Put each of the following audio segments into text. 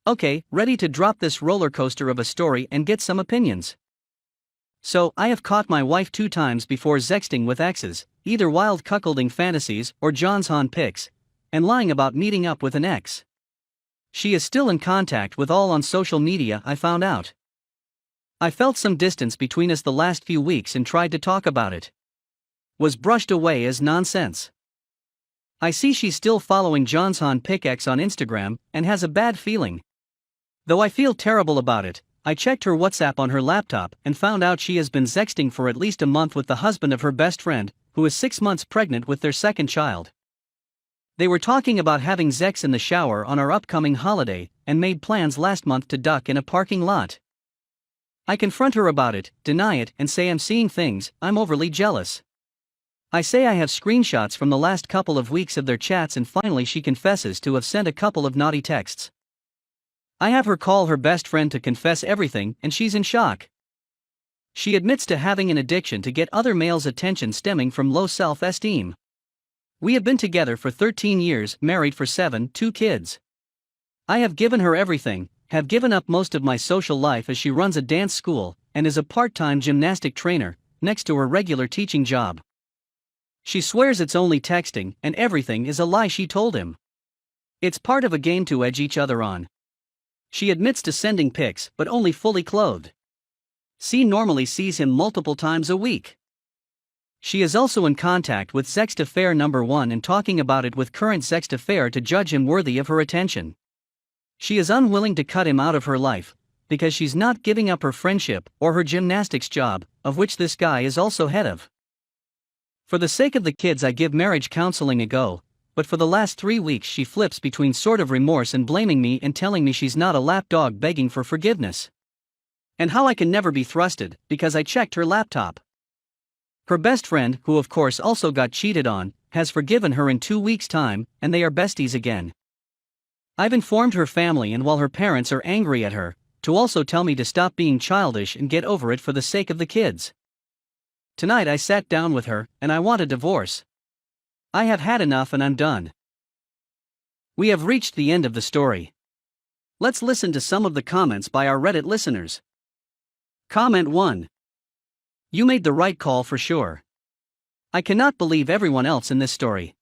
Okay, ready to drop this roller coaster of a story and get some opinions. So, I have caught my wife 2 times before sexting with exes, either wild cuckolding fantasies or John's on pics, and lying about meeting up with an ex. She is still in contact with all on social media, I found out. I felt some distance between us the last few weeks and tried to talk about it. Was brushed away as nonsense. I see she's still following John's on pic ex on Instagram and has a bad feeling. Though I feel terrible about it, I checked her WhatsApp on her laptop and found out she has been sexting for at least a month with the husband of her best friend, who is 6 months pregnant with their second child. They were talking about having sex in the shower on our upcoming holiday and made plans last month to duck in a parking lot. I confront her about it, deny it, and say I'm seeing things, I'm overly jealous. I say I have screenshots from the last couple of weeks of their chats, and finally she confesses to have sent a couple of naughty texts. I have her call her best friend to confess everything, and she's in shock. She admits to having an addiction to get other males' attention stemming from low self-esteem. We have been together for 13 years, married for 7, 2 kids. I have given her everything, have given up most of my social life as she runs a dance school and is a part-time gymnastic trainer, next to her regular teaching job. She swears it's only texting and everything is a lie she told him. It's part of a game to edge each other on. She admits to sending pics but only fully clothed. C normally sees him multiple times a week. She is also in contact with Sext Affair number 1 and talking about it with current Sext Affair to judge him worthy of her attention. She is unwilling to cut him out of her life, because she's not giving up her friendship or her gymnastics job, of which this guy is also head of. For the sake of the kids I give marriage counseling a go, but for the last 3 weeks she flips between sort of remorse and blaming me and telling me she's not a lapdog begging for forgiveness. And how I can never be thrusted, because I checked her laptop. Her best friend, who of course also got cheated on, has forgiven her in 2 weeks' time, and they are besties again. I've informed her family, and while her parents are angry at her, to also tell me to stop being childish and get over it for the sake of the kids. Tonight I sat down with her, and I want a divorce. I have had enough and I'm done. We have reached the end of the story. Let's listen to some of the comments by our Reddit listeners. Comment 1. You made the right call for sure. I cannot believe everyone else in this story.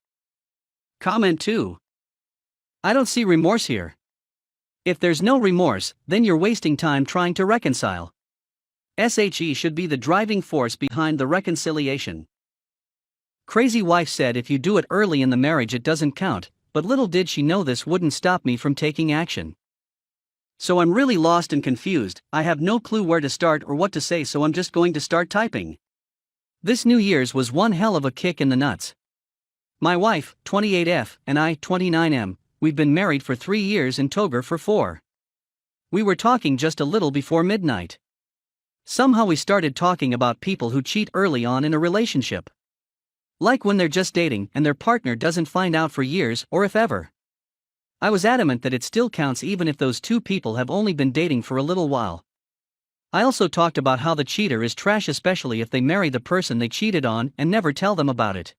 Comment 2. I don't see remorse here. If there's no remorse, then you're wasting time trying to reconcile. SHE should be the driving force behind the reconciliation. Crazy wife said if you do it early in the marriage it doesn't count, but little did she know this wouldn't stop me from taking action. So I'm really lost and confused, I have no clue where to start or what to say, so I'm just going to start typing. This New Year's was one hell of a kick in the nuts. My wife, 28F, and I, 29M, we've been married for 3 years and Toger for 4. We were talking just a little before midnight. Somehow we started talking about people who cheat early on in a relationship. Like when they're just dating and their partner doesn't find out for years or if ever. I was adamant that it still counts even if those 2 people have only been dating for a little while. I also talked about how the cheater is trash, especially if they marry the person they cheated on and never tell them about it.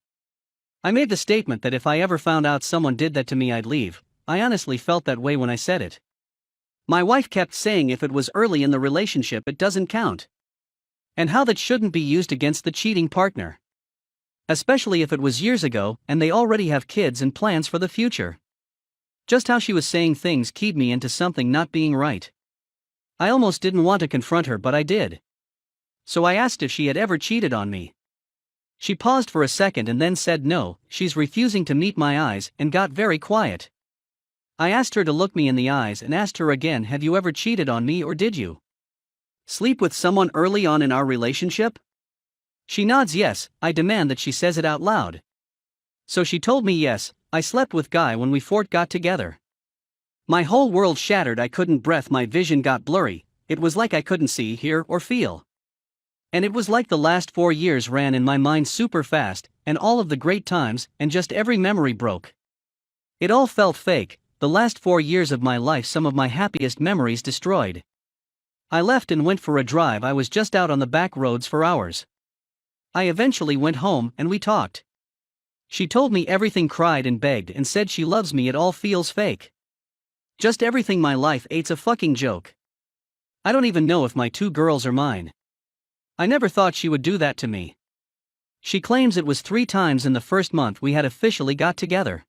I made the statement that if I ever found out someone did that to me I'd leave. I honestly felt that way when I said it. My wife kept saying if it was early in the relationship it doesn't count. And how that shouldn't be used against the cheating partner. Especially if it was years ago and they already have kids and plans for the future. Just how she was saying things keyed me into something not being right. I almost didn't want to confront her, but I did. So I asked if she had ever cheated on me. She paused for a second and then said no, she's refusing to meet my eyes, and got very quiet. I asked her to look me in the eyes and asked her again, have you ever cheated on me, or did you sleep with someone early on in our relationship? She nods yes. I demand that she says it out loud. So she told me yes, I slept with guy when we got together. My whole world shattered, I couldn't breath, my vision got blurry, it was like I couldn't see, hear, or feel. And it was like the last 4 years ran in my mind super fast, and all of the great times, and just every memory broke. It all felt fake, the last 4 years of my life, some of my happiest memories destroyed. I left and went for a drive, I was just out on the back roads for hours. I eventually went home and we talked. She told me everything, cried and begged and said she loves me, it all feels fake. Just everything my life ate's a fucking joke. I don't even know if my 2 girls are mine. I never thought she would do that to me. She claims it was 3 times in the first month we had officially got together.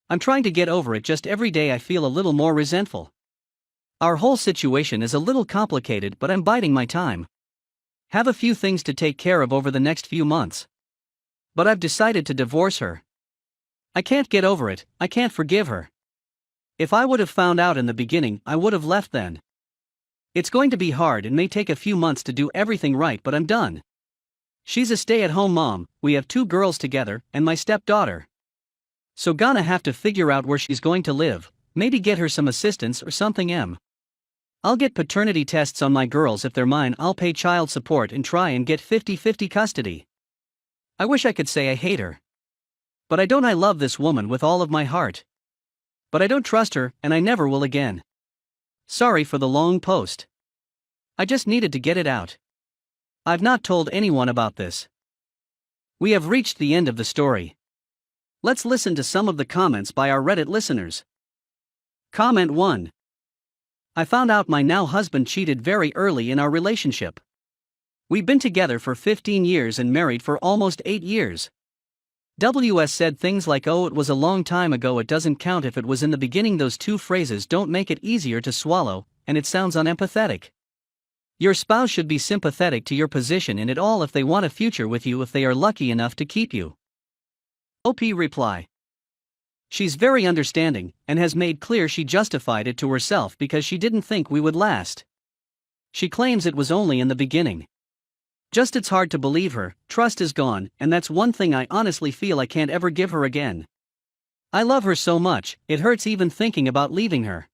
I'm trying to get over it, just every day I feel a little more resentful. Our whole situation is a little complicated, but I'm biding my time. Have a few things to take care of over the next few months. But I've decided to divorce her. I can't get over it, I can't forgive her. If I would have found out in the beginning, I would have left then. It's going to be hard and may take a few months to do everything right, but I'm done. She's a stay-at-home mom, we have 2 girls together, and my stepdaughter. So gonna have to figure out where she's going to live, maybe get her some assistance or something. I'll get paternity tests on my girls. If they're mine, I'll pay child support and try and get 50-50 custody. I wish I could say I hate her. But I don't. I love this woman with all of my heart. But I don't trust her, and I never will again. Sorry for the long post. I just needed to get it out. I've not told anyone about this. We have reached the end of the story. Let's listen to some of the comments by our Reddit listeners. Comment 1. I found out my now husband cheated very early in our relationship. We've been together for 15 years and married for almost 8 years. WS said things like, "Oh, it was a long time ago, it doesn't count if it was in the beginning." Those 2 phrases don't make it easier to swallow, and it sounds unempathetic. Your spouse should be sympathetic to your position in it all if they want a future with you, if they are lucky enough to keep you. OP reply. She's very understanding, and has made clear she justified it to herself because she didn't think we would last. She claims it was only in the beginning. Just it's hard to believe her, trust is gone, and that's one thing I honestly feel I can't ever give her again. I love her so much, it hurts even thinking about leaving her.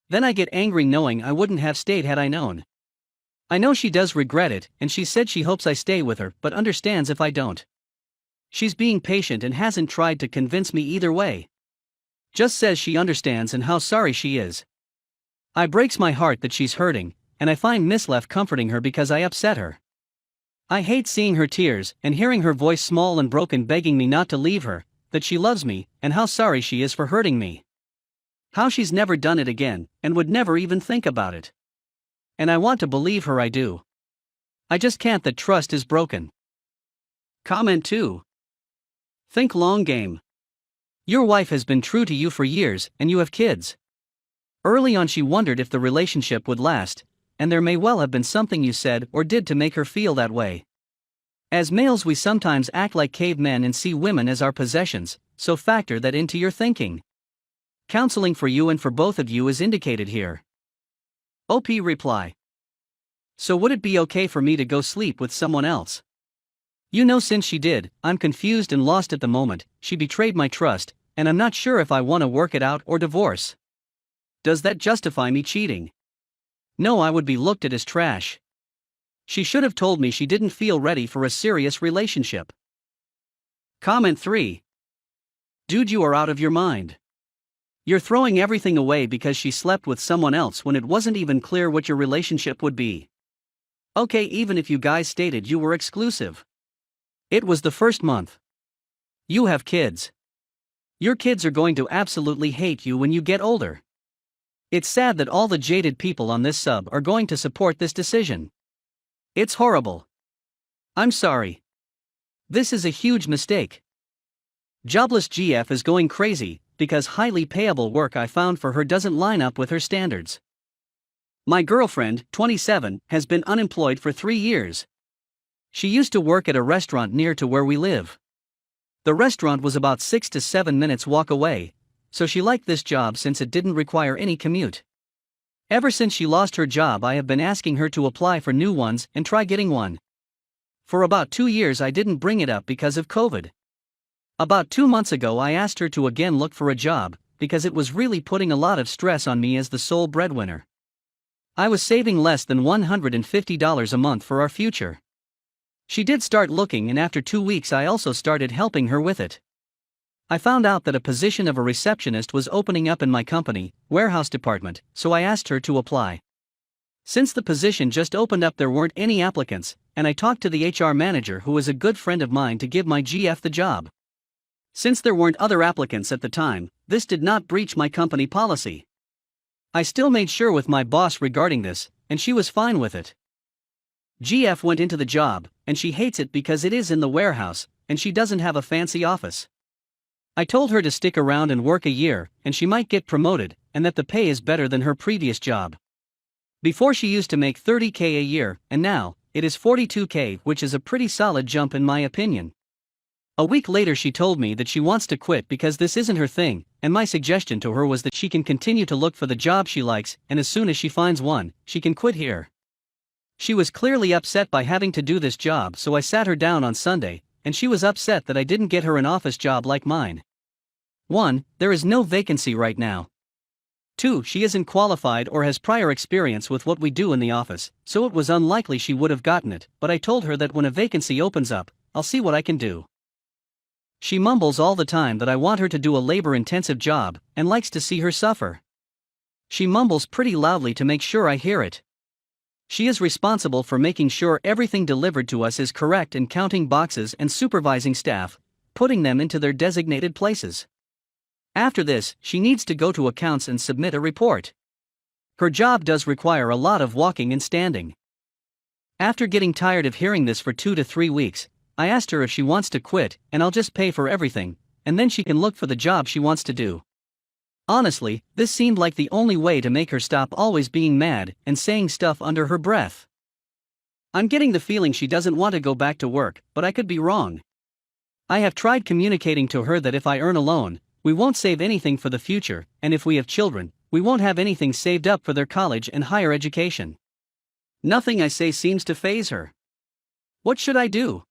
Then I get angry knowing I wouldn't have stayed had I known. I know she does regret it, and she said she hopes I stay with her, but understands if I don't. She's being patient and hasn't tried to convince me either way. Just says she understands and how sorry she is. It breaks my heart that she's hurting, and I find misleft comforting her because I upset her. I hate seeing her tears and hearing her voice small and broken begging me not to leave her, that she loves me, and how sorry she is for hurting me. How she's never done it again, and would never even think about it. And I want to believe her, I do. I just can't. That trust is broken. Comment 2. Think long game. Your wife has been true to you for years, and you have kids. Early on she wondered if the relationship would last, and there may well have been something you said or did to make her feel that way. As males we sometimes act like cavemen and see women as our possessions, so factor that into your thinking. Counseling for you and for both of you is indicated here. OP reply. So would it be okay for me to go sleep with someone else? You know, since she did, I'm confused and lost at the moment. She betrayed my trust, and I'm not sure if I want to work it out or divorce. Does that justify me cheating? No, I would be looked at as trash. She should have told me she didn't feel ready for a serious relationship. Comment 3. Dude, you are out of your mind. You're throwing everything away because she slept with someone else when it wasn't even clear what your relationship would be. Okay, even if you guys stated you were exclusive. It was the first month. You have kids. Your kids are going to absolutely hate you when you get older. It's sad that all the jaded people on this sub are going to support this decision. It's horrible. I'm sorry. This is a huge mistake. Jobless GF is going crazy because highly payable work I found for her doesn't line up with her standards. My girlfriend, 27, has been unemployed for 3 years. She used to work at a restaurant near to where we live. The restaurant was about 6 to 7 minutes walk away, so she liked this job since it didn't require any commute. Ever since she lost her job I have been asking her to apply for new ones and try getting one. For about 2 years I didn't bring it up because of COVID. About 2 months ago I asked her to again look for a job, because it was really putting a lot of stress on me as the sole breadwinner. I was saving less than $150 a month for our future. She did start looking, and after 2 weeks I also started helping her with it. I found out that a position of a receptionist was opening up in my company, warehouse department, so I asked her to apply. Since the position just opened up there weren't any applicants, and I talked to the HR manager who is a good friend of mine to give my GF the job. Since there weren't other applicants at the time, this did not breach my company policy. I still made sure with my boss regarding this, and she was fine with it. GF went into the job, and she hates it because it is in the warehouse, and she doesn't have a fancy office. I told her to stick around and work a year, and she might get promoted, and that the pay is better than her previous job. Before she used to make $30K a year, and now, it is $42K, which is a pretty solid jump in my opinion. A week later she told me that she wants to quit because this isn't her thing, and my suggestion to her was that she can continue to look for the job she likes, and as soon as she finds one, she can quit here. She was clearly upset by having to do this job, so I sat her down on Sunday, and she was upset that I didn't get her an office job like mine. 1. There is no vacancy right now. 2. She isn't qualified or has prior experience with what we do in the office, so it was unlikely she would have gotten it, but I told her that when a vacancy opens up, I'll see what I can do. She mumbles all the time that I want her to do a labor-intensive job, and likes to see her suffer. She mumbles pretty loudly to make sure I hear it. She is responsible for making sure everything delivered to us is correct and counting boxes and supervising staff, putting them into their designated places. After this, she needs to go to accounts and submit a report. Her job does require a lot of walking and standing. After getting tired of hearing this for 2 to 3 weeks, I asked her if she wants to quit, and I'll just pay for everything, and then she can look for the job she wants to do. Honestly, this seemed like the only way to make her stop always being mad and saying stuff under her breath. I'm getting the feeling she doesn't want to go back to work, but I could be wrong. I have tried communicating to her that if I earn alone, we won't save anything for the future, and if we have children, we won't have anything saved up for their college and higher education. Nothing I say seems to faze her. What should I do?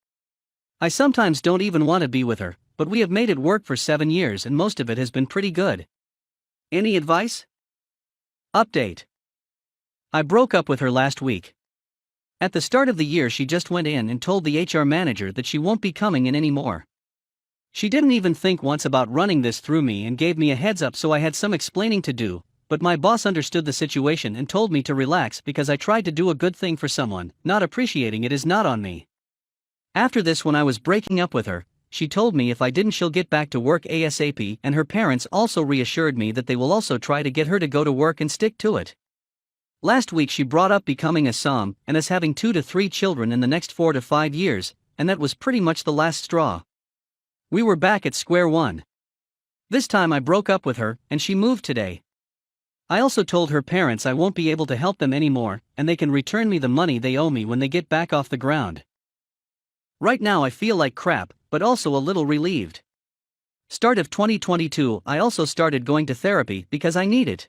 I sometimes don't even want to be with her, but we have made it work for 7 years and most of it has been pretty good. Any advice? Update. I broke up with her last week. At the start of the year she just went in and told the HR manager that she won't be coming in anymore. She didn't even think once about running this through me and gave me a heads up, so I had some explaining to do, but my boss understood the situation and told me to relax because I tried to do a good thing for someone. Not appreciating it is not on me. After this, when I was breaking up with her, she told me if I didn't she'll get back to work ASAP, and her parents also reassured me that they will also try to get her to go to work and stick to it. Last week she brought up becoming a mom and us having 2 to 3 children in the next 4 to 5 years, and that was pretty much the last straw. We were back at square one. This time I broke up with her, and she moved today. I also told her parents I won't be able to help them anymore, and they can return me the money they owe me when they get back off the ground. Right now I feel like crap, but also a little relieved. Start of 2022 I also started going to therapy because I need it.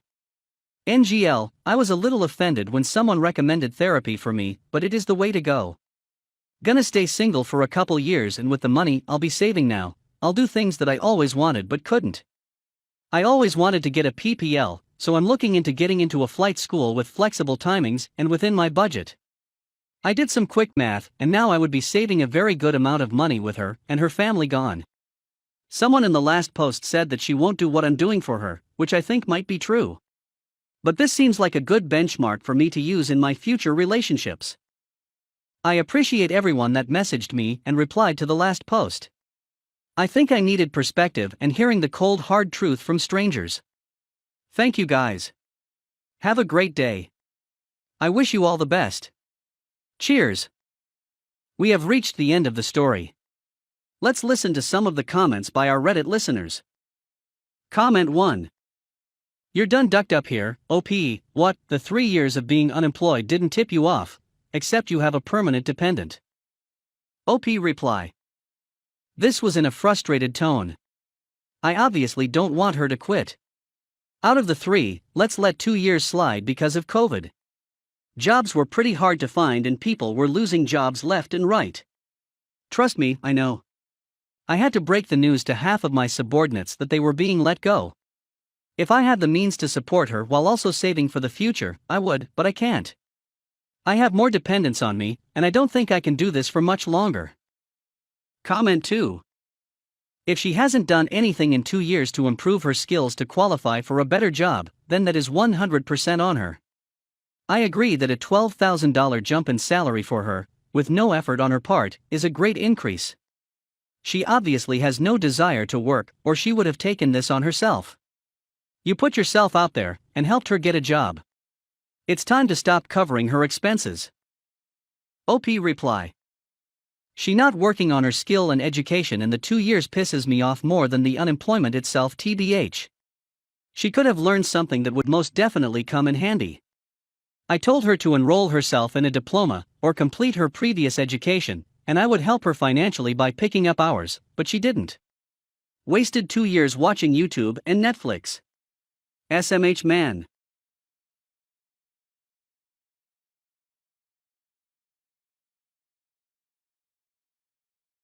NGL, I was a little offended when someone recommended therapy for me, but it is the way to go. Gonna stay single for a couple years, and with the money I'll be saving now, I'll do things that I always wanted but couldn't. I always wanted to get a PPL, so I'm looking into getting into a flight school with flexible timings and within my budget. I did some quick math, and now I would be saving a very good amount of money with her and her family gone. Someone in the last post said that she won't do what I'm doing for her, which I think might be true. But this seems like a good benchmark for me to use in my future relationships. I appreciate everyone that messaged me and replied to the last post. I think I needed perspective and hearing the cold hard truth from strangers. Thank you guys. Have a great day. I wish you all the best. Cheers. We have reached the end of the story. Let's listen to some of the comments by our Reddit listeners. Comment 1. You're done ducked up here, OP. What, the 3 years of being unemployed didn't tip you off, except you have a permanent dependent. OP reply. This was in a frustrated tone. I obviously don't want her to quit. Out of the 3, let's let 2 years slide because of COVID. Jobs were pretty hard to find and people were losing jobs left and right. Trust me, I know. I had to break the news to half of my subordinates that they were being let go. If I had the means to support her while also saving for the future, I would, but I can't. I have more dependents on me, and I don't think I can do this for much longer. Comment 2. If she hasn't done anything in 2 years to improve her skills to qualify for a better job, then that is 100% on her. I agree that a $12,000 jump in salary for her, with no effort on her part, is a great increase. She obviously has no desire to work, or she would have taken this on herself. You put yourself out there and helped her get a job. It's time to stop covering her expenses. OP reply. She not working on her skill and education in the 2 years pisses me off more than the unemployment itself tbh. She could have learned something that would most definitely come in handy. I told her to enroll herself in a diploma or complete her previous education, and I would help her financially by picking up hours, but she didn't. Wasted 2 years watching YouTube and Netflix. SMH man.